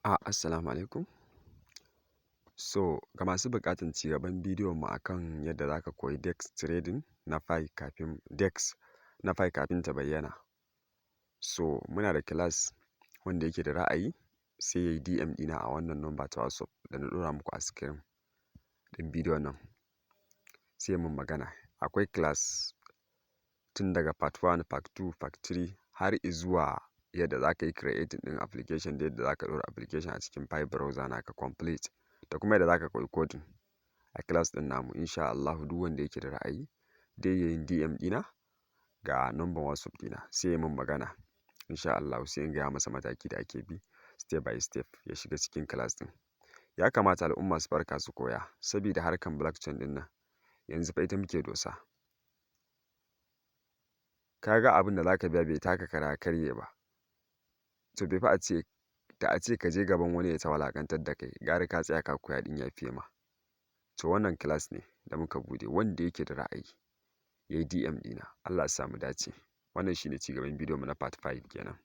Assalamu alaikum. So, ga masu buƙatar cigaban bidiyon mu akan yadda za ka koyi DEX trading na DEX kafin ta bayyana. So, muna da class wanda yake da ra'ayi sai ya yi DM ɗina a wannan number ta WhatsApp da na ɗora muku a screen ɗin bidiyon nan. Sai mun magana. Akwai class tun daga part 1, part 2, part 3 har izuwa yadda za ka yi creating ɗin application da yadda za ka ɗora application a cikin Pi browser naka complete da kuma yadda za ka koyi coding a class ɗin namu. Insha Allahu duk wanda yake da ra'ayi dai ya yi DM ɗina ga number WhatsApp ɗina sai ya mun magana. Insha Allahu sai in gaya masa mataki da ake bi step by step ya shiga cikin class ɗin. Ya kamata al'umma su farka su koya sabida harkan blockchain ɗin nan yanzu fa ita muke dosa. Ka ga abin da za ka biya bai taka kara ya karye ba. To bai fi a ce ka je gaban wani ya ta walakantar da kai gara ka tsaya ka koya ɗin ya fiye ma. To wannan class ne da muka buɗe wanda yake da ra'ayi ya yi DM ɗina. Allah ya sa mu dace. Wannan shine cigaban bidiyon mu na part 5 kenan.